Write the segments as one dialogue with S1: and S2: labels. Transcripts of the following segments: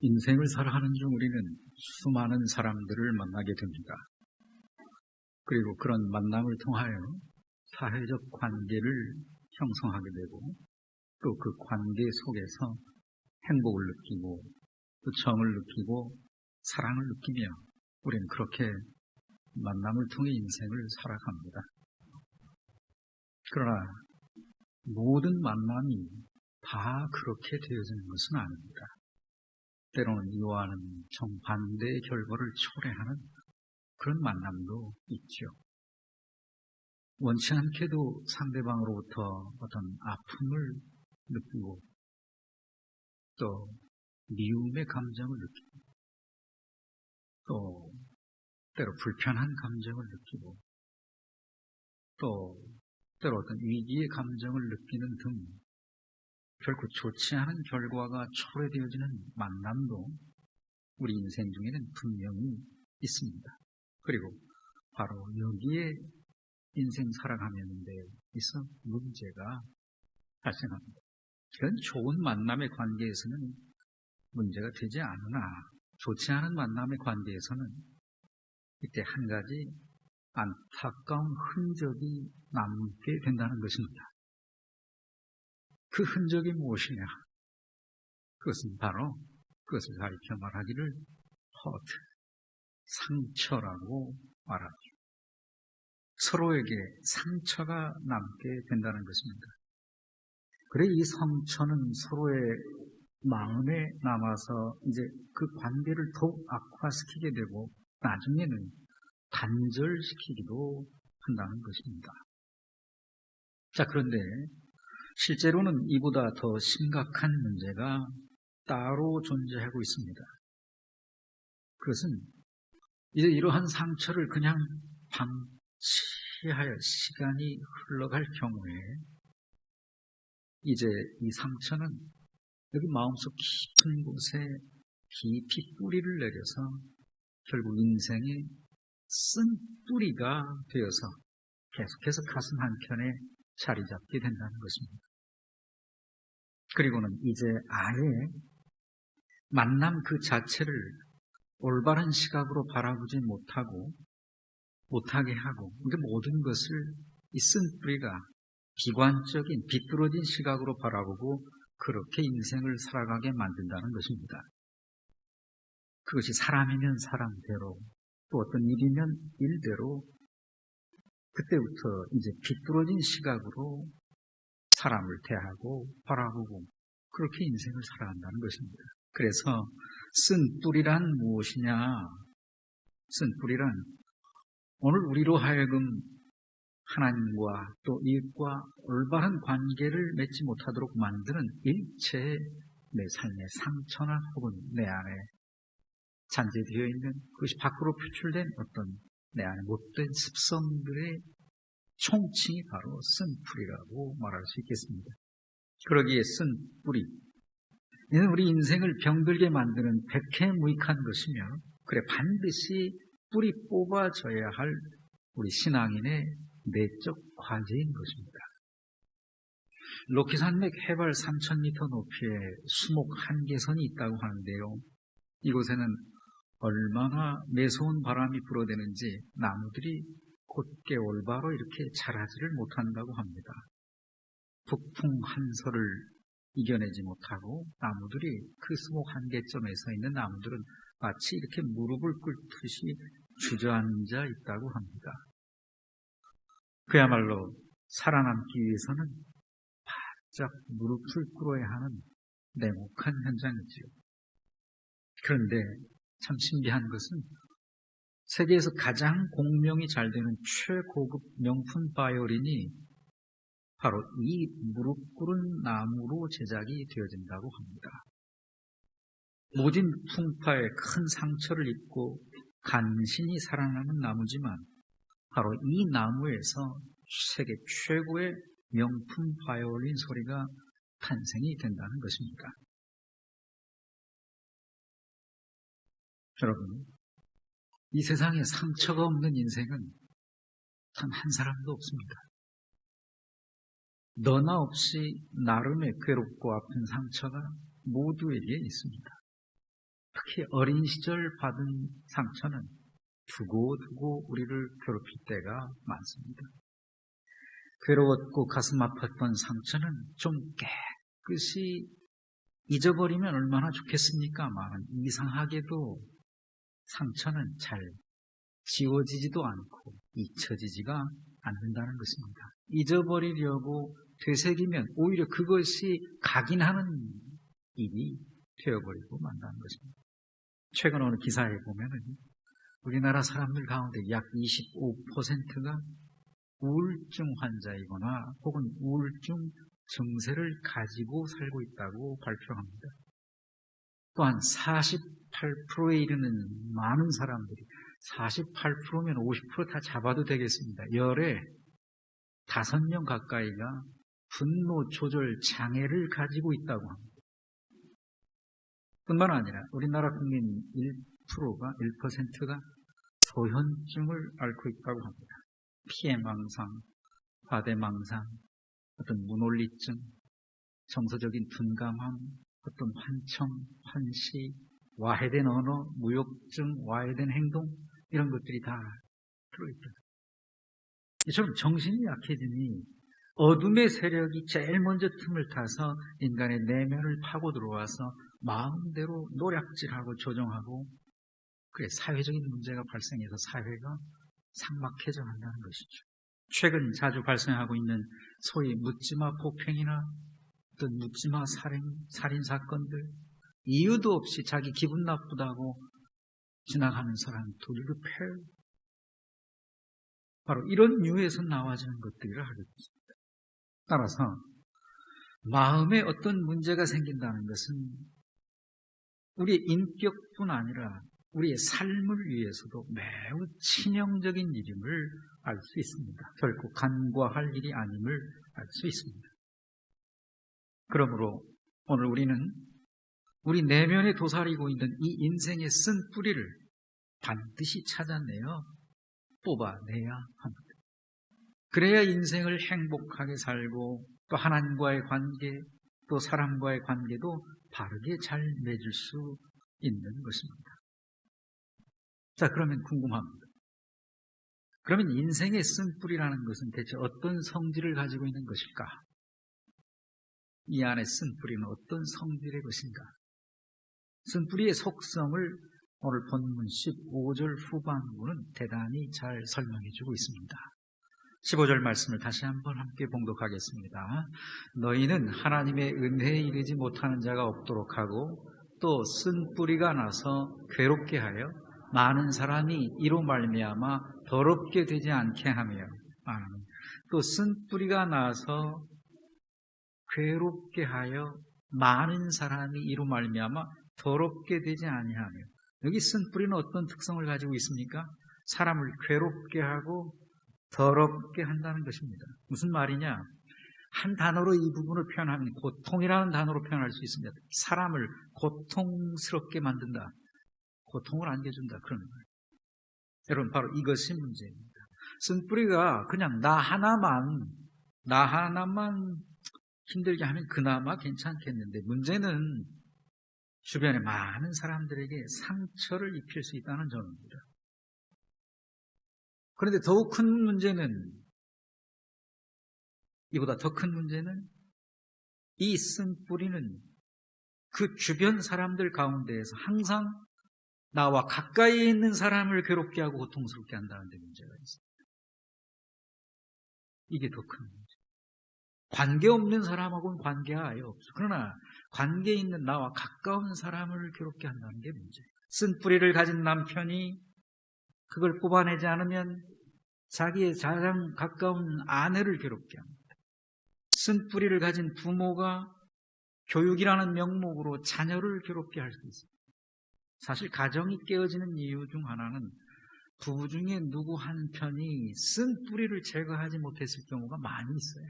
S1: 인생을 살아가는 중 우리는 수많은 사람들을 만나게 됩니다. 그리고 그런 만남을 통하여 사회적 관계를 형성하게 되고 또 그 관계 속에서 행복을 느끼고 또 정을 느끼고 사랑을 느끼며 우리는 그렇게 만남을 통해 인생을 살아갑니다. 그러나 모든 만남이 다 그렇게 되어지는 것은 아닙니다. 때로는 이와는 정반대의 결과를 초래하는 그런 만남도 있죠. 원치 않게도 상대방으로부터 어떤 아픔을 느끼고 또 미움의 감정을 느끼고 또 때로 불편한 감정을 느끼고 또 때로 어떤 위기의 감정을 느끼는 등 결코 좋지 않은 결과가 초래되어지는 만남도 우리 인생 중에는 분명히 있습니다. 그리고 바로 여기에 인생 살아가는 데 있어 문제가 발생합니다. 그런 좋은 만남의 관계에서는 문제가 되지 않으나 좋지 않은 만남의 관계에서는 이때 한 가지 안타까운 흔적이 남게 된다는 것입니다. 그 흔적이 무엇이냐? 그것은 바로 그것을 가리켜 말하기를 hurt, 상처라고 말하죠. 서로에게 상처가 남게 된다는 것입니다. 그래 이 상처는 서로의 마음에 남아서 이제 그 관계를 더욱 악화시키게 되고 나중에는 단절시키기도 한다는 것입니다. 자, 그런데 실제로는 이보다 더 심각한 문제가 따로 존재하고 있습니다. 그것은 이제 이러한 상처를 그냥 방치하여 시간이 흘러갈 경우에 이제 이 상처는 여기 마음속 깊은 곳에 깊이 뿌리를 내려서 결국 인생의 쓴 뿌리가 되어서 계속해서 가슴 한켠에 자리 잡게 된다는 것입니다. 그리고는 이제 아예 만남 그 자체를 올바른 시각으로 바라보지 못하게 하고 이제 모든 것을 이 쓴 뿌리가 비관적인 비뚤어진 시각으로 바라보고 그렇게 인생을 살아가게 만든다는 것입니다. 그것이 사람이면 사람대로 또 어떤 일이면 일대로 그때부터 이제 비뚤어진 시각으로 사람을 대하고 바라보고 그렇게 인생을 살아간다는 것입니다. 그래서 쓴 뿌리란 무엇이냐? 쓴 뿌리란 오늘 우리로 하여금 하나님과 또 이웃과 올바른 관계를 맺지 못하도록 만드는 일체의 내 삶의 상처나 혹은 내 안에 잔재되어 있는 그것이 밖으로 표출된 어떤 내 안에 못된 습성들의 총칭이 바로 쓴 뿌리라고 말할 수 있겠습니다. 그러기에 쓴 뿌리, 이는 우리 인생을 병들게 만드는 백해무익한 것이며 그래 반드시 뿌리 뽑아져야 할 우리 신앙인의 내적 과제인 것입니다. 로키산맥 해발 3,000m 높이에 수목 한계선이 있다고 하는데요. 이곳에는 얼마나 매서운 바람이 불어대는지 나무들이 곧게 올바로 이렇게 자라지를 못한다고 합니다. 북풍 한설을 이겨내지 못하고 나무들이 그 수목 한계점에 서 있는 나무들은 마치 이렇게 무릎을 꿇듯이 주저앉아 있다고 합니다. 그야말로 살아남기 위해서는 바짝 무릎을 꿇어야 하는 냉혹한 현장이지요. 그런데 참 신비한 것은 세계에서 가장 공명이 잘 되는 최고급 명품 바이올린이 바로 이 무릎 꿇은 나무로 제작이 되어진다고 합니다. 모진 풍파에 큰 상처를 입고 간신히 살아남은 나무지만 바로 이 나무에서 세계 최고의 명품 바이올린 소리가 탄생이 된다는 것입니다. 여러분, 이 세상에 상처가 없는 인생은 단 한 사람도 없습니다. 너나 없이 나름의 괴롭고 아픈 상처가 모두에게 있습니다. 특히 어린 시절 받은 상처는 두고두고 우리를 괴롭힐 때가 많습니다. 괴로웠고 가슴 아팠던 상처는 좀 깨끗이 잊어버리면 얼마나 좋겠습니까만 이상하게도 상처는 잘 지워지지도 않고 잊혀지지가 않는다는 것입니다. 잊어버리려고 되새기면 오히려 그것이 각인하는 일이 되어버리고 만다는 것입니다. 최근 어느 기사에 보면은 우리나라 사람들 가운데 약 25%가 우울증 환자이거나 혹은 우울증 증세를 가지고 살고 있다고 발표합니다. 또한 48%에 이르는 많은 사람들이 48%면 50% 다 잡아도 되겠습니다. 열에 5명 가까이가 분노 조절 장애를 가지고 있다고 합니다. 뿐만 아니라 우리나라 국민 1%가 소현증을 앓고 있다고 합니다. 피해망상, 과대망상, 어떤 무논리증, 정서적인 둔감함, 어떤 환청, 환시, 와해된 언어, 무욕증, 와해된 행동 이런 것들이 다 들어있다. 이처럼 정신이 약해지니 어둠의 세력이 제일 먼저 틈을 타서 인간의 내면을 파고 들어와서 마음대로 노략질하고 조종하고 그래 사회적인 문제가 발생해서 사회가 삭막해져 간다는 것이죠. 최근 자주 발생하고 있는 소위 묻지마 폭행이나 어떤 묻지마 살인 사건들 이유도 없이 자기 기분 나쁘다고 지나가는 사람 돌급해요. 바로 이런 이유에서 나와지는 것들이라 하겠습니다. 따라서 마음에 어떤 문제가 생긴다는 것은 우리의 인격뿐 아니라 우리의 삶을 위해서도 매우 치명적인 일임을 알 수 있습니다. 결코 간과할 일이 아님을 알 수 있습니다. 그러므로 오늘 우리는 우리 내면에 도사리고 있는 이 인생의 쓴 뿌리를 반드시 찾아내어 뽑아내야 합니다. 그래야 인생을 행복하게 살고 또 하나님과의 관계, 또 사람과의 관계도 바르게 잘 맺을 수 있는 것입니다. 자, 그러면 궁금합니다. 그러면 인생의 쓴뿌리라는 것은 대체 어떤 성질을 가지고 있는 것일까? 이 안에 쓴뿌리는 어떤 성질의 것인가? 쓴뿌리의 속성을 오늘 본문 15절 후반부는 대단히 잘 설명해 주고 있습니다. 15절 말씀을 다시 한번 함께 봉독하겠습니다. 너희는 하나님의 은혜에 이르지 못하는 자가 없도록 하고 또 쓴뿌리가 나서 괴롭게 하여 많은 사람이 이로 말미암아 더럽게 되지 않게 하며 또 쓴뿌리가 나서 괴롭게 하여 많은 사람이 이로 말미암아 더럽게 되지 아니하며 여기 쓴뿌리는 어떤 특성을 가지고 있습니까? 사람을 괴롭게 하고 더럽게 한다는 것입니다. 무슨 말이냐? 한 단어로 이 부분을 표현하면 고통이라는 단어로 표현할 수 있습니다. 사람을 고통스럽게 만든다. 고통을 안겨준다. 그런 거예요. 여러분 바로 이것이 문제입니다. 쓴뿌리가 그냥 나 하나만 힘들게 하면 그나마 괜찮겠는데 문제는 주변의 많은 사람들에게 상처를 입힐 수 있다는 점입니다. 그런데 더욱 큰 문제는 이보다 더 큰 문제는 이 쓴뿌리는 그 주변 사람들 가운데에서 항상 나와 가까이 있는 사람을 괴롭게 하고 고통스럽게 한다는 데 문제가 있습니다. 이게 더 큰 문제. 관계없는 사람하고는 관계가 아예 없어. 그러나 관계 있는 나와 가까운 사람을 괴롭게 한다는 게 문제예요. 쓴뿌리를 가진 남편이 그걸 뽑아내지 않으면 자기의 가장 가까운 아내를 괴롭게 합니다. 쓴뿌리를 가진 부모가 교육이라는 명목으로 자녀를 괴롭게 할 수 있습니다. 사실 가정이 깨어지는 이유 중 하나는 부부 중에 누구 한 편이 쓴뿌리를 제거하지 못했을 경우가 많이 있어요.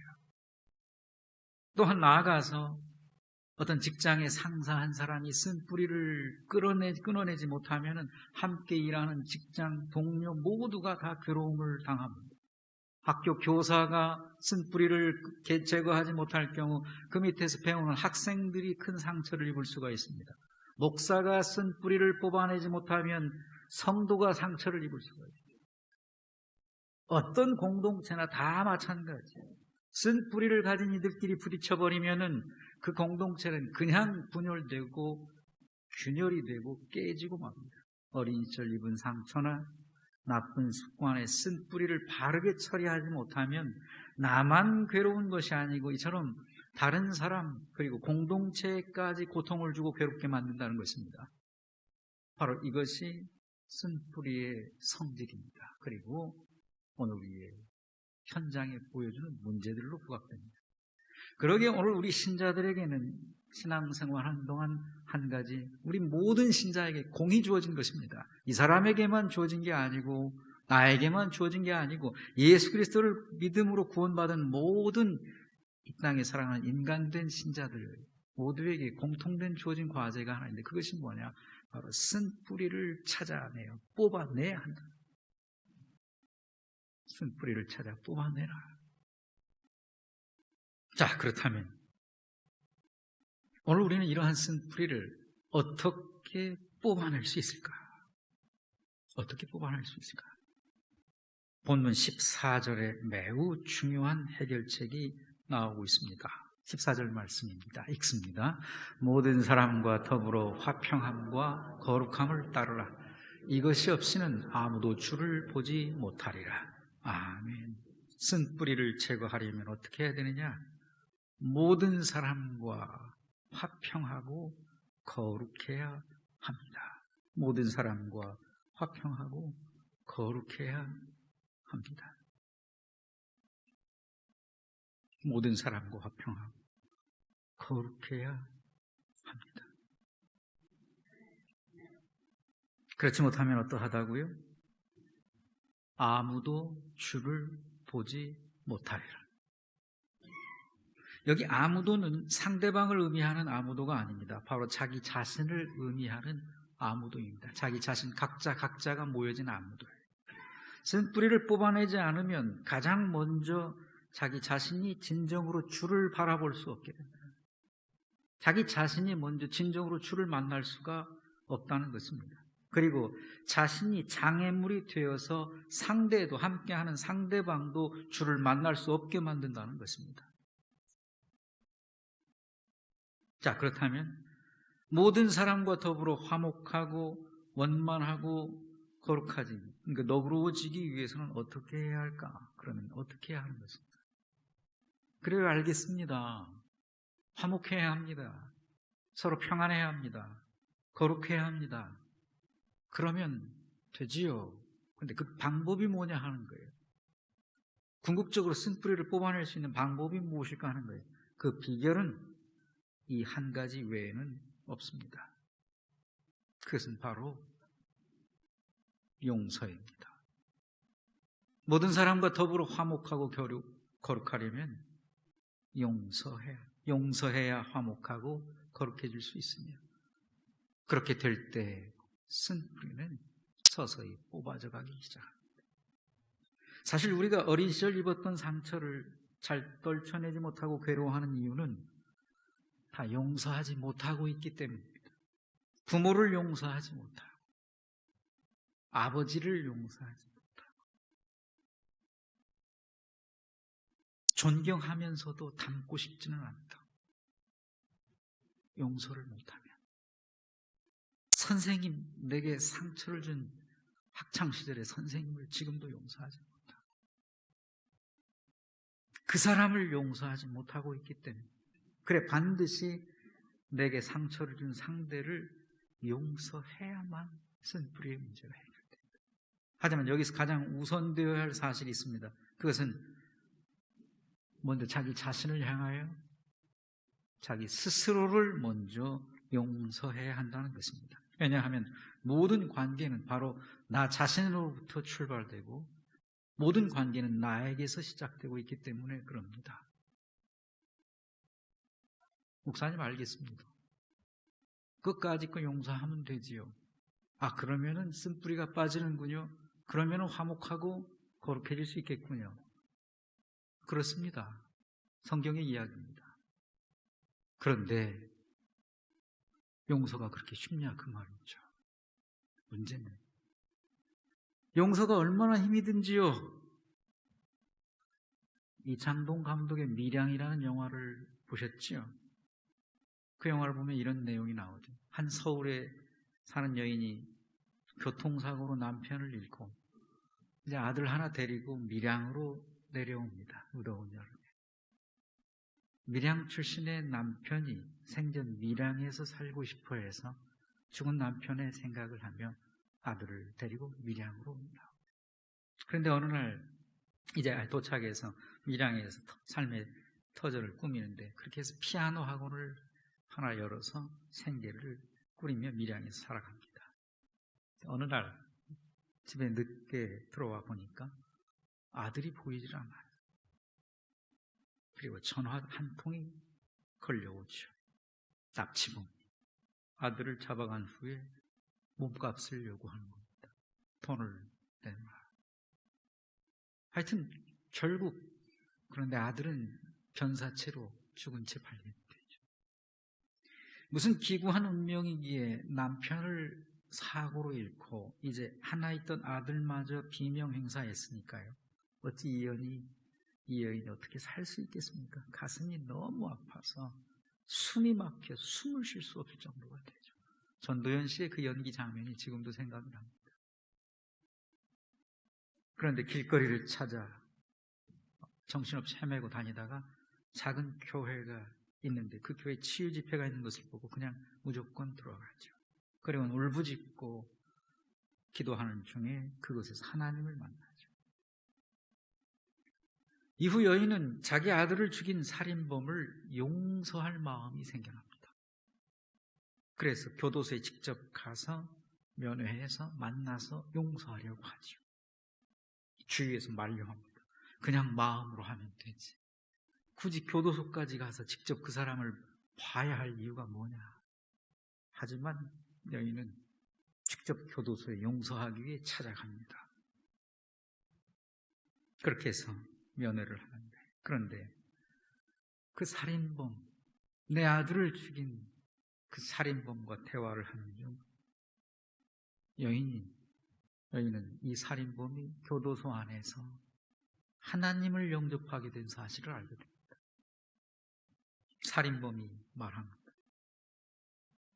S1: 또한 나아가서 어떤 직장의 상사 한 사람이 쓴뿌리를 끊어내지 못하면 함께 일하는 직장 동료 모두가 다 괴로움을 당합니다. 학교 교사가 쓴뿌리를 제거하지 못할 경우 그 밑에서 배우는 학생들이 큰 상처를 입을 수가 있습니다. 목사가 쓴 뿌리를 뽑아내지 못하면 성도가 상처를 입을 수가 있어요. 어떤 공동체나 다 마찬가지예요. 쓴 뿌리를 가진 이들끼리 부딪혀버리면은 그 공동체는 그냥 분열되고 균열이 되고 깨지고 맙니다. 어린 시절 입은 상처나 나쁜 습관에 쓴 뿌리를 바르게 처리하지 못하면 나만 괴로운 것이 아니고 이처럼 다른 사람 그리고 공동체까지 고통을 주고 괴롭게 만든다는 것입니다. 바로 이것이 쓴 뿌리의 성질입니다. 그리고 오늘 우리의 현장에 보여주는 문제들로 부각됩니다. 그러기에 오늘 우리 신자들에게는 신앙생활하는 동안 한 가지 우리 모든 신자에게 공이 주어진 것입니다. 이 사람에게만 주어진 게 아니고 나에게만 주어진 게 아니고 예수 그리스도를 믿음으로 구원받은 모든 이 땅에 살아가는 인간된 신자들 모두에게 공통된 주어진 과제가 하나 있는데 그것이 뭐냐? 바로 쓴 뿌리를 찾아내요. 뽑아내야 한다. 쓴 뿌리를 찾아 뽑아내라. 자, 그렇다면 오늘 우리는 이러한 쓴 뿌리를 어떻게 뽑아낼 수 있을까? 어떻게 뽑아낼 수 있을까? 본문 14절에 매우 중요한 해결책이 나오고 있습니다. 14절 말씀입니다. 읽습니다. 모든 사람과 더불어 화평함과 거룩함을 따르라. 이것이 없이는 아무도 주를 보지 못하리라. 아멘. 쓴 뿌리를 제거하려면 어떻게 해야 되느냐? 모든 사람과 화평하고 거룩해야 합니다. 모든 사람과 화평하고 거룩해야 합니다. 모든 사람과 화평하고 거룩해야 합니다. 그렇지 못하면 어떠하다고요? 아무도 주를 보지 못하리라. 여기 아무도는 상대방을 의미하는 아무도가 아닙니다. 바로 자기 자신을 의미하는 아무도입니다. 자기 자신 각자가 모여진 아무도예요. 쓴 뿌리를 뽑아내지 않으면 가장 먼저 자기 자신이 진정으로 주를 바라볼 수 없게 됩니다. 자기 자신이 먼저 진정으로 주를 만날 수가 없다는 것입니다. 그리고 자신이 장애물이 되어서 상대도 함께하는 상대방도 주를 만날 수 없게 만든다는 것입니다. 자, 그렇다면 모든 사람과 더불어 화목하고 원만하고 거룩하지, 그러니까 너그러워지기 위해서는 어떻게 해야 할까? 그러면 어떻게 해야 하는 것입니까? 그래요, 알겠습니다. 화목해야 합니다. 서로 평안해야 합니다. 거룩해야 합니다. 그러면 되지요. 그런데 그 방법이 뭐냐 하는 거예요. 궁극적으로 쓴뿌리를 뽑아낼 수 있는 방법이 무엇일까 하는 거예요. 그 비결은 이 한 가지 외에는 없습니다. 그것은 바로 용서입니다. 모든 사람과 더불어 화목하고 거룩하려면 용서해야 화목하고 거룩해질 수 있으며 그렇게 될 때 쓴뿌리는 서서히 뽑아져 가기 시작합니다. 사실 우리가 어린 시절 입었던 상처를 잘 떨쳐내지 못하고 괴로워하는 이유는 다 용서하지 못하고 있기 때문입니다. 부모를 용서하지 못하고 아버지를 용서하지 못하고 존경하면서도 닮고 싶지는 않다. 용서를 못하면 선생님, 내게 상처를 준 학창시절의 선생님을 지금도 용서하지 못하고 그 사람을 용서하지 못하고 있기 때문에 그래, 반드시 내게 상처를 준 상대를 용서해야만 쓴뿌리의 문제가 해결됩니다. 하지만 여기서 가장 우선되어야 할 사실이 있습니다. 그것은 먼저 자기 자신을 향하여 자기 스스로를 먼저 용서해야 한다는 것입니다. 왜냐하면 모든 관계는 바로 나 자신으로부터 출발되고 모든 관계는 나에게서 시작되고 있기 때문에 그럽니다. 목사님 알겠습니다. 끝까지 그 용서하면 되지요. 아, 그러면은 쓴뿌리가 빠지는군요. 그러면은 화목하고 거룩해질 수 있겠군요. 그렇습니다. 성경의 이야기입니다. 그런데 용서가 그렇게 쉽냐 그 말이죠. 문제는 용서가 얼마나 힘이 든지요. 이 장동 감독의 밀양이라는 영화를 보셨죠? 그 영화를 보면 이런 내용이 나오죠. 한 서울에 사는 여인이 교통사고로 남편을 잃고 이제 아들 하나 데리고 밀양으로 내려옵니다. 무더운 여름에. 밀양 출신의 남편이 생전 밀양에서 살고 싶어 해서 죽은 남편의 생각을 하며 아들을 데리고 밀양으로 옵니다. 그런데 어느 날 이제 도착해서 밀양에서 삶의 터전을 꾸미는데 그렇게 해서 피아노 학원을 하나 열어서 생계를 꾸리며 밀양에서 살아갑니다. 어느 날 집에 늦게 들어와 보니까 아들이 보이질 않아요. 그리고 전화 한 통이 걸려오죠. 납치범. 아들을 잡아간 후에 몸값을 요구하는 겁니다. 돈을 내놔. 하여튼 결국 그런데 아들은 변사체로 죽은 채 발견되죠. 무슨 기구한 운명이기에 남편을 사고로 잃고 이제 하나 있던 아들마저 비명행사했으니까요. 어찌 이 여인이 어떻게 살 수 있겠습니까? 가슴이 너무 아파서 숨이 막혀 숨을 쉴 수 없을 정도가 되죠. 전도연 씨의 그 연기 장면이 지금도 생각이 납니다. 그런데 길거리를 찾아 정신없이 헤매고 다니다가 작은 교회가 있는데 그 교회 치유 집회가 있는 것을 보고 그냥 무조건 들어가죠. 그리고는 울부짖고 기도하는 중에 그곳에서 하나님을 만나죠. 이후 여인은 자기 아들을 죽인 살인범을 용서할 마음이 생겨납니다. 그래서 교도소에 직접 가서 면회해서 만나서 용서하려고 하죠. 주위에서 만류합니다. 그냥 마음으로 하면 되지. 굳이 교도소까지 가서 직접 그 사람을 봐야 할 이유가 뭐냐. 하지만 여인은 직접 교도소에 용서하기 위해 찾아갑니다. 그렇게 해서 면회를 하는데, 그런데 그 살인범, 내 아들을 죽인 그 살인범과 대화를 하는 중 여인은 이 살인범이 교도소 안에서 하나님을 영접하게 된 사실을 알게 됩니다. 살인범이 말합니다.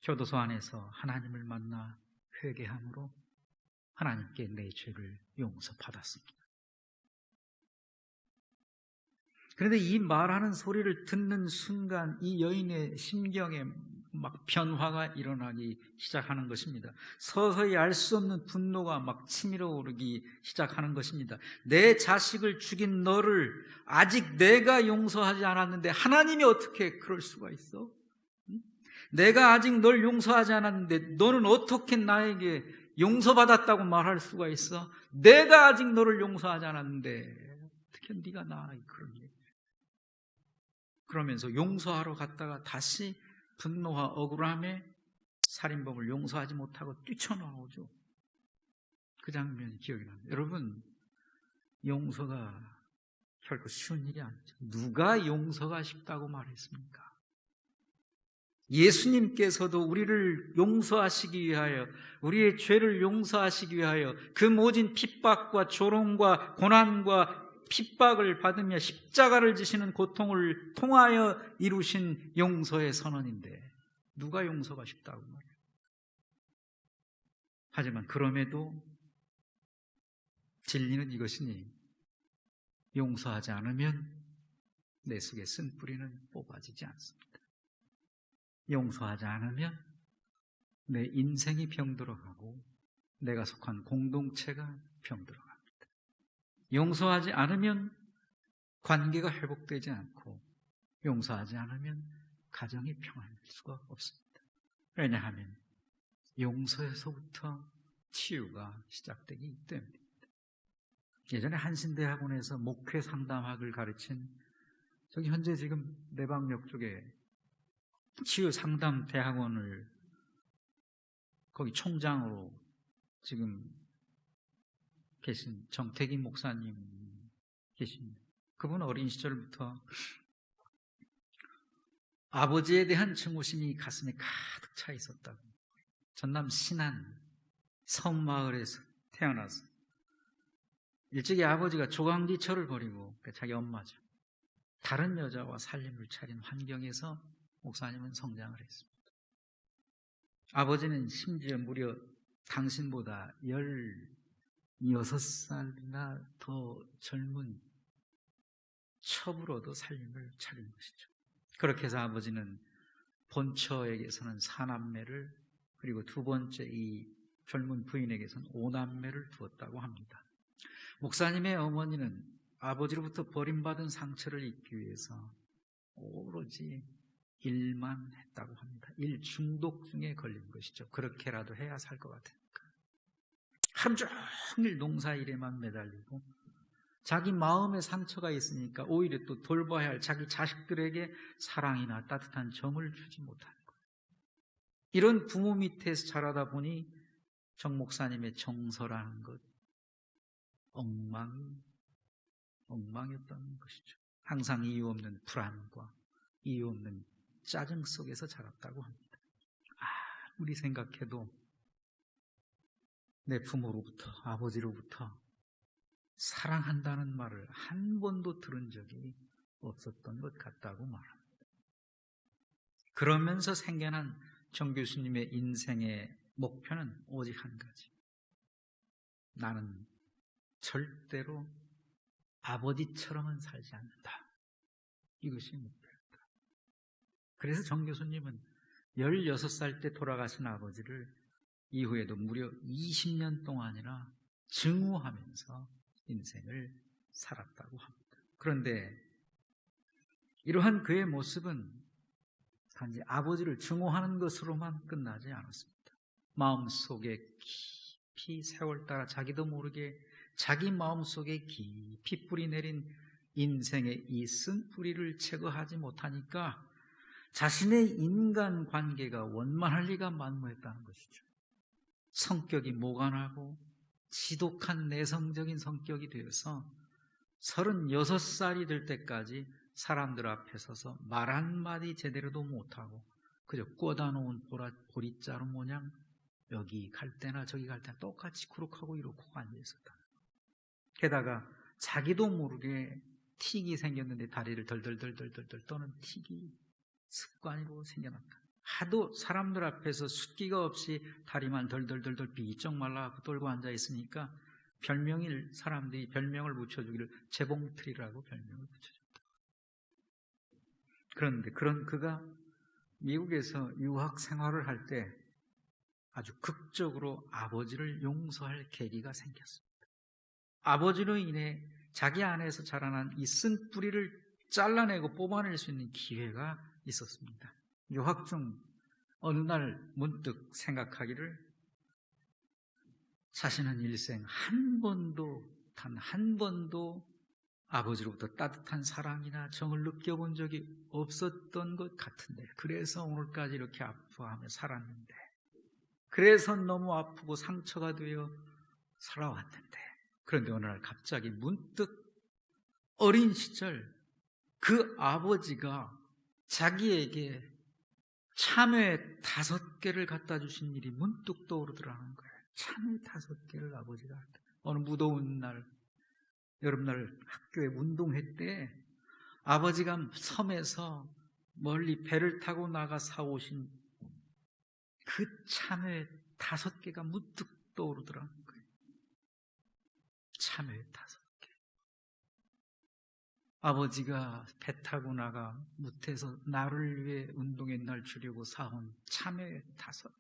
S1: 교도소 안에서 하나님을 만나 회개함으로 하나님께 내 죄를 용서받았습니다. 그런데 이 말하는 소리를 듣는 순간 이 여인의 심경에 막 변화가 일어나기 시작하는 것입니다. 서서히 알 수 없는 분노가 막 치밀어 오르기 시작하는 것입니다. 내 자식을 죽인 너를 아직 내가 용서하지 않았는데 하나님이 어떻게 그럴 수가 있어? 내가 아직 널 용서하지 않았는데 너는 어떻게 나에게 용서받았다고 말할 수가 있어? 내가 아직 너를 용서하지 않았는데 어떻게 네가 나에게 그런 얘기? 그러면서 용서하러 갔다가 다시 분노와 억울함에 살인범을 용서하지 못하고 뛰쳐나오죠. 그 장면이 기억이 납니다. 여러분, 용서가 결코 쉬운 일이 아니죠. 누가 용서가 쉽다고 말했습니까? 예수님께서도 우리를 용서하시기 위하여, 우리의 죄를 용서하시기 위하여 그 모진 핍박과 조롱과 고난과 핍박을 받으며 십자가를 지시는 고통을 통하여 이루신 용서의 선언인데 누가 용서가 쉽다고 말해요? 하지만 그럼에도 진리는 이것이니 용서하지 않으면 내 속에 쓴뿌리는 뽑아지지 않습니다. 용서하지 않으면 내 인생이 병들어가고 내가 속한 공동체가 병들어갑니다. 용서하지 않으면 관계가 회복되지 않고 용서하지 않으면 가정이 평안할 수가 없습니다. 왜냐하면 용서에서부터 치유가 시작되기 때문입니다. 예전에 한신대학원에서 목회 상담학을 가르친 저기 현재 지금 내방역 쪽에 치유 상담 대학원을 거기 총장으로 지금 계신 정태긴 목사님 계십니다. 그분은 어린 시절부터 아버지에 대한 증오심이 가슴에 가득 차 있었다고. 전남 신안 섬마을에서 태어나서 일찍이 아버지가 조강지처를 버리고, 자기 엄마죠, 다른 여자와 살림을 차린 환경에서 목사님은 성장을 했습니다. 아버지는 심지어 무려 당신보다 16살이나 더 젊은 첩으로도 살림을 차린 것이죠. 그렇게 해서 아버지는 본처에게서는 4남매를, 그리고 두 번째 이 젊은 부인에게서는 5남매를 두었다고 합니다. 목사님의 어머니는 아버지로부터 버림받은 상처를 잊기 위해서 오로지 일만 했다고 합니다. 일 중독증에 걸린 것이죠. 그렇게라도 해야 살 것 같으니까 하루 종일 농사일에만 매달리고, 자기 마음에 상처가 있으니까 오히려 또 돌봐야 할 자기 자식들에게 사랑이나 따뜻한 정을 주지 못하는 거예요. 이런 부모 밑에서 자라다 보니 정 목사님의 정서라는 것 엉망이었던 것이죠. 항상 이유 없는 불안과 이유 없는 짜증 속에서 자랐다고 합니다. 아무리 생각해도 내 부모로부터, 아버지로부터 사랑한다는 말을 한 번도 들은 적이 없었던 것 같다고 말합니다. 그러면서 생겨난 정 교수님의 인생의 목표는 오직 한 가지. 나는 절대로 아버지처럼은 살지 않는다. 이것이 목표였다. 그래서 정 교수님은 16살 때 돌아가신 아버지를 이후에도 무려 20년 동안이나 증오하면서 인생을 살았다고 합니다. 그런데 이러한 그의 모습은 단지 아버지를 증오하는 것으로만 끝나지 않았습니다. 마음속에 깊이 세월 따라 자기도 모르게 자기 마음속에 깊이 뿌리 내린 인생의 이 쓴뿌리를 제거하지 못하니까 자신의 인간관계가 원만할 리가 만무했다는 것이죠. 성격이 모간하고 지독한 내성적인 성격이 되어서 36살이 될 때까지 사람들 앞에 서서 말 한마디 제대로도 못하고 그저 꽂아 놓은 보릿자루 모양 여기 갈 때나 저기 갈 때나 똑같이 구룩하고 이러고 앉아 있었다. 게다가 자기도 모르게 틱이 생겼는데 다리를 덜덜덜덜덜 떠는 틱이 습관으로 생겨났다. 하도 사람들 앞에서 숫기가 없이 다리만 덜덜덜덜 비쩍 말라갖고 떨고 앉아 있으니까 사람들이 별명을 붙여주기를 재봉틀이라고 별명을 붙여줬다. 그런데 그런 그가 미국에서 유학 생활을 할 때 아주 극적으로 아버지를 용서할 계기가 생겼습니다. 아버지로 인해 자기 안에서 자라난 이 쓴 뿌리를 잘라내고 뽑아낼 수 있는 기회가 있었습니다. 유학 중 어느 날 문득 생각하기를 자신은 일생 단 한 번도 아버지로부터 따뜻한 사랑이나 정을 느껴본 적이 없었던 것 같은데, 그래서 오늘까지 이렇게 아파하며 살았는데, 그래서 너무 아프고 상처가 되어 살아왔는데, 그런데 어느 날 갑자기 문득 어린 시절 그 아버지가 자기에게 참외 5개를 갖다 주신 일이 문득 떠오르더라는 거예요. 참외 5개를 아버지가 어느 무더운 날, 여름날 학교에 운동회 때 아버지가 섬에서 멀리 배를 타고 나가 사오신 그 참외 5개가 문득 떠오르더라는 거예요. 참외 5개. 아버지가 배 타고 나가 무태에서 나를 위해 운동회 날 주려고 사온 참외 5개.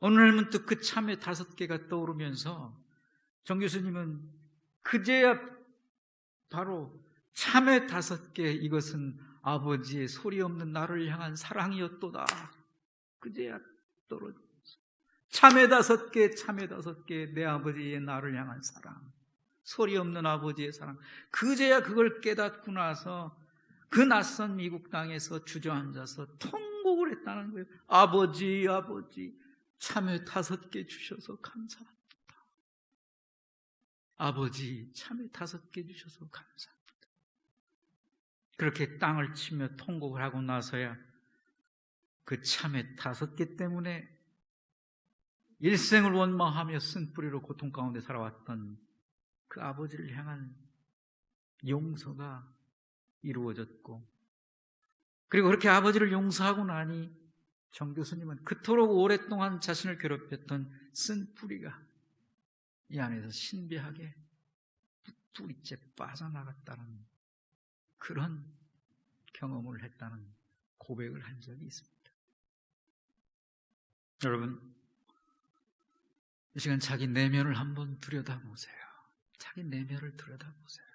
S1: 어느 날 문득 그 참외 5개가 떠오르면서 정 교수님은 그제야 바로 참외 5개, 이것은 아버지의 소리 없는 나를 향한 사랑이었도다. 그제야 떨어졌어. 참외 5개, 참외 5개, 내 아버지의 나를 향한 사랑, 소리 없는 아버지의 사랑. 그제야 그걸 깨닫고 나서 그 낯선 미국 땅에서 주저앉아서 통곡을 했다는 거예요. 아버지, 아버지, 참외 5개 주셔서 감사합니다. 아버지, 참외 5개 주셔서 감사합니다. 그렇게 땅을 치며 통곡을 하고 나서야 그 참에 타섰기 때문에 일생을 원망하며 쓴뿌리로 고통 가운데 살아왔던 그 아버지를 향한 용서가 이루어졌고, 그리고 그렇게 아버지를 용서하고 나니 정 교수님은 그토록 오랫동안 자신을 괴롭혔던 쓴뿌리가 이 안에서 신비하게 뿌리째 빠져나갔다는 그런 경험을 했다는 고백을 한 적이 있습니다. 여러분, 이 시간 자기 내면을 한번 들여다보세요. 자기 내면을 들여다보세요.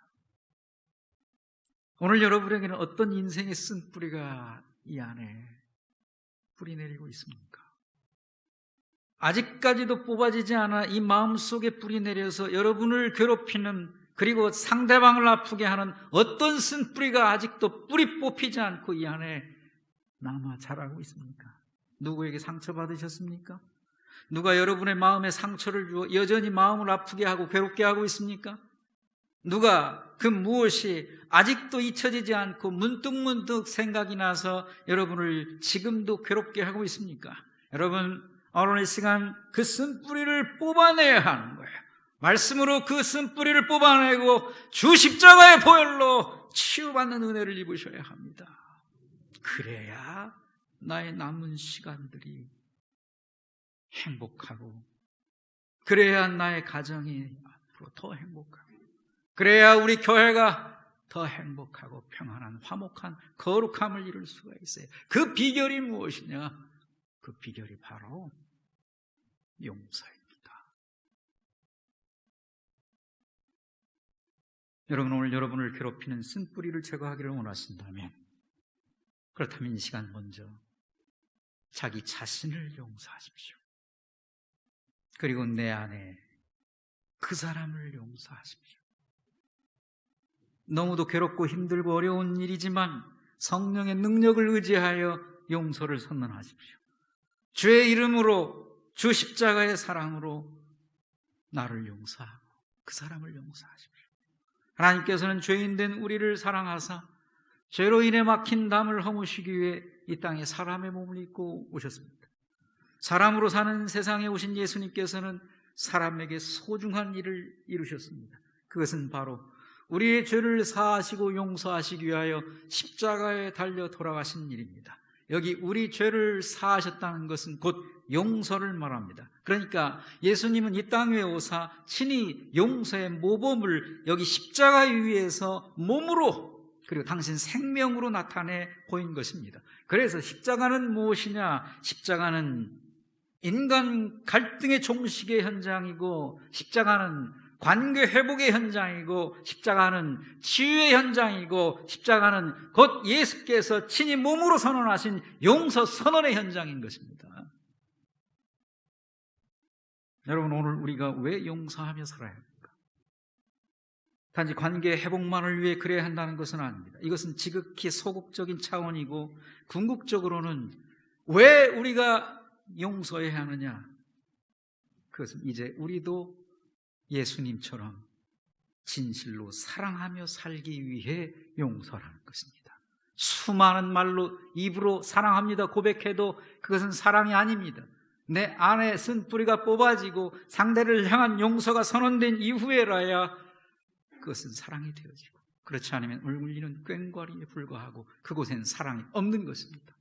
S1: 오늘 여러분에게는 어떤 인생의 쓴뿌리가 이 안에 뿌리내리고 있습니까? 아직까지도 뽑아지지 않아 이 마음속에 뿌리내려서 여러분을 괴롭히는, 그리고 상대방을 아프게 하는 어떤 쓴뿌리가 아직도 뿌리 뽑히지 않고 이 안에 남아 자라고 있습니까? 누구에게 상처받으셨습니까? 누가 여러분의 마음에 상처를 주어 여전히 마음을 아프게 하고 괴롭게 하고 있습니까? 누가 그 무엇이 아직도 잊혀지지 않고 문득문득 생각이 나서 여러분을 지금도 괴롭게 하고 있습니까? 여러분, 오늘 이 시간 그 쓴뿌리를 뽑아내야 하는 거예요. 말씀으로 그 쓴뿌리를 뽑아내고 주 십자가의 보혈로 치유받는 은혜를 입으셔야 합니다. 그래야 나의 남은 시간들이 행복하고, 그래야 나의 가정이 앞으로 더 행복하고, 그래야 우리 교회가 더 행복하고 평안한 화목한 거룩함을 이룰 수가 있어요. 그 비결이 무엇이냐? 그 비결이 바로 용서입니다. 여러분, 오늘 여러분을 괴롭히는 쓴뿌리를 제거하기를 원하신다면, 그렇다면 이 시간 먼저 자기 자신을 용서하십시오. 그리고 내 안에 그 사람을 용서하십시오. 너무도 괴롭고 힘들고 어려운 일이지만 성령의 능력을 의지하여 용서를 선언하십시오. 주의 이름으로, 주 십자가의 사랑으로 나를 용서하고 그 사람을 용서하십시오. 하나님께서는 죄인된 우리를 사랑하사 죄로 인해 막힌 담을 허무시기 위해 이 땅에 사람의 몸을 입고 오셨습니다. 사람으로 사는 세상에 오신 예수님께서는 사람에게 소중한 일을 이루셨습니다. 그것은 바로 우리의 죄를 사하시고 용서하시기 위하여 십자가에 달려 돌아가신 일입니다. 여기 우리 죄를 사하셨다는 것은 곧 용서를 말합니다. 그러니까 예수님은 이 땅 위에 오사 친히 용서의 모범을 여기 십자가 위에서 몸으로, 그리고 당신 생명으로 나타내 보인 것입니다. 그래서 십자가는 무엇이냐? 십자가는 인간 갈등의 종식의 현장이고, 십자가는 관계 회복의 현장이고, 십자가는 치유의 현장이고, 십자가는 곧 예수께서 친히 몸으로 선언하신 용서 선언의 현장인 것입니다. 여러분, 오늘 우리가 왜 용서하며 살아야 합니까? 단지 관계 회복만을 위해 그래야 한다는 것은 아닙니다. 이것은 지극히 소극적인 차원이고, 궁극적으로는 왜 우리가 용서해야 하느냐? 그것은 이제 우리도 예수님처럼 진실로 사랑하며 살기 위해 용서라는 것입니다. 수많은 말로 입으로 사랑합니다 고백해도 그것은 사랑이 아닙니다. 내 안에 쓴뿌리가 뽑아지고 상대를 향한 용서가 선언된 이후에라야 그것은 사랑이 되어지고, 그렇지 않으면 울리는 꽹과리에 불과하고 그곳엔 사랑이 없는 것입니다.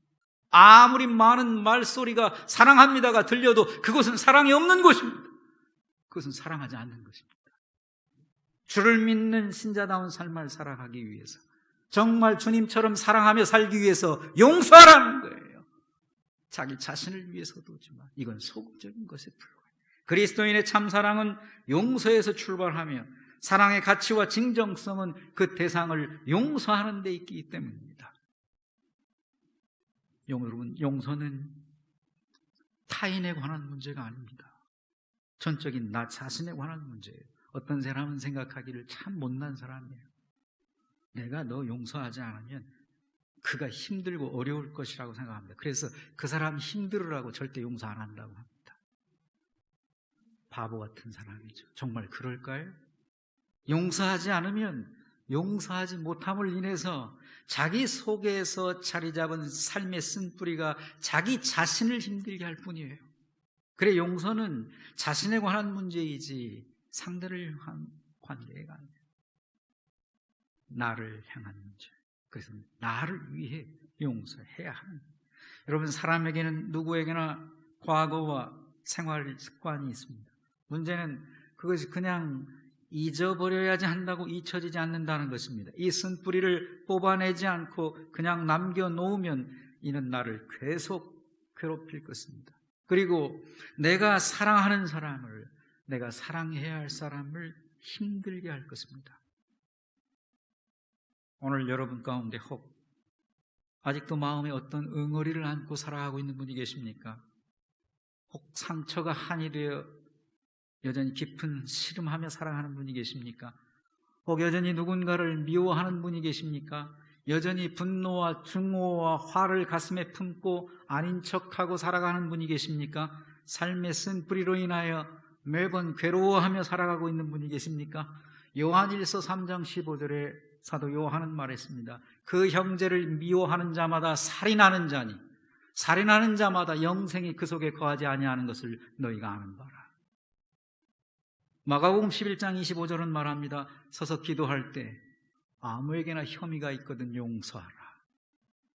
S1: 아무리 많은 말소리가 사랑합니다가 들려도 그것은 사랑이 없는 것입니다. 그것은 사랑하지 않는 것입니다. 주를 믿는 신자다운 삶을 살아가기 위해서, 정말 주님처럼 사랑하며 살기 위해서 용서하라는 거예요. 자기 자신을 위해서도지만 이건 소극적인 것에 불과해요. 그리스도인의 참사랑은 용서에서 출발하며 사랑의 가치와 진정성은 그 대상을 용서하는 데 있기 때문입니다. 여러분, 용서는 타인에 관한 문제가 아닙니다. 전적인 나 자신에 관한 문제예요. 어떤 사람은 생각하기를 참 못난 사람이에요. 내가 너 용서하지 않으면 그가 힘들고 어려울 것이라고 생각합니다. 그래서 그 사람 힘들으라고 절대 용서 안 한다고 합니다. 바보 같은 사람이죠. 정말 그럴까요? 용서하지 않으면 용서하지 못함을 인해서 자기 속에서 자리 잡은 삶의 쓴뿌리가 자기 자신을 힘들게 할 뿐이에요. 그래, 용서는 자신에 관한 문제이지 상대를 향한 관계가 아니에요. 나를 향한 문제. 그래서 나를 위해 용서해야 하는. 여러분, 사람에게는 누구에게나 과거와 생활 습관이 있습니다. 문제는 그것이 그냥 잊어버려야지 한다고 잊혀지지 않는다는 것입니다. 이 쓴뿌리를 뽑아내지 않고 그냥 남겨놓으면 이는 나를 계속 괴롭힐 것입니다. 그리고 내가 사랑하는 사람을, 내가 사랑해야 할 사람을 힘들게 할 것입니다. 오늘 여러분 가운데 혹 아직도 마음에 어떤 응어리를 안고 살아가고 있는 분이 계십니까? 혹 상처가 한이 되어 여전히 깊은 씨름하며 살아가는 분이 계십니까? 혹 여전히 누군가를 미워하는 분이 계십니까? 여전히 분노와 증오와 화를 가슴에 품고 아닌 척하고 살아가는 분이 계십니까? 삶의 쓴뿌리로 인하여 매번 괴로워하며 살아가고 있는 분이 계십니까? 요한일서 3장 15절에 사도 요한은 말했습니다. 그 형제를 미워하는 자마다 살인하는 자니 살인하는 자마다 영생이 그 속에 거하지 아니하는 것을 너희가 아는 바라. 마가복음 11장 25절은 말합니다. 서서 기도할 때 아무에게나 혐의가 있거든 용서하라.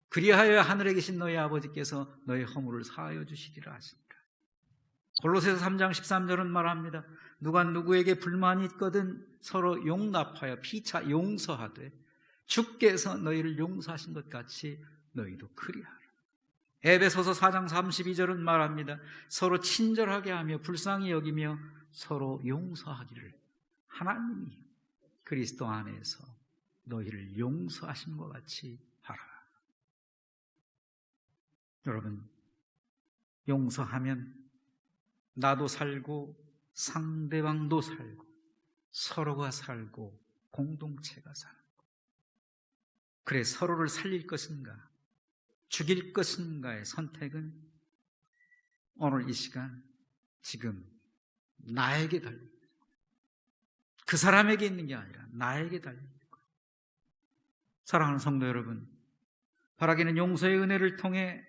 S1: 그리하여 하늘에 계신 너희 아버지께서 너희 허물을 사하여 주시리라 하시니라. 골로새서 3장 13절은 말합니다. 누가 누구에게 불만이 있거든 서로 용납하여 피차 용서하되 주께서 너희를 용서하신 것 같이 너희도 그리하라. 에베소서 4장 32절은 말합니다. 서로 친절하게 하며 불쌍히 여기며 서로 용서하기를 하나님이 그리스도 안에서 너희를 용서하신 것 같이 하라. 여러분, 용서하면 나도 살고 상대방도 살고 서로가 살고 공동체가 살고, 그래 서로를 살릴 것인가 죽일 것인가의 선택은 오늘 이 시간 지금 나에게 달립니다. 그 사람에게 있는 게 아니라 나에게 달립니다. 사랑하는 성도 여러분, 바라기는 용서의 은혜를 통해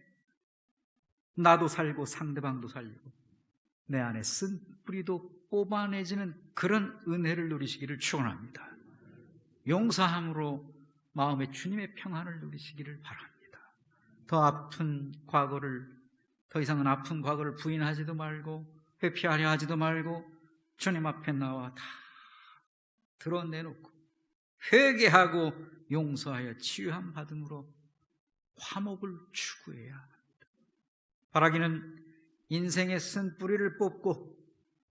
S1: 나도 살고 상대방도 살리고 내 안에 쓴 뿌리도 뽑아내지는 그런 은혜를 누리시기를 축원합니다. 용서함으로 마음에 주님의 평안을 누리시기를 바랍니다. 더 이상은 아픈 과거를 부인하지도 말고 회피하려 하지도 말고 주님 앞에 나와 다 드러내놓고 회개하고 용서하여 치유함 받음으로 화목을 추구해야 합니다. 바라기는 인생의 쓴 뿌리를 뽑고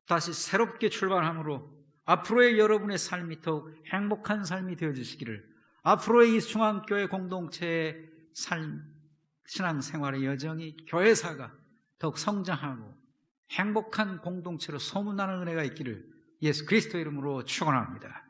S1: 다시 새롭게 출발함으로 앞으로의 여러분의 삶이 더욱 행복한 삶이 되어주시기를, 앞으로의 이 중앙교회 공동체의 삶, 신앙생활의 여정이 교회사가 더욱 성장하고 행복한 공동체로 소문나는 은혜가 있기를 예수 그리스도의 이름으로 축원합니다.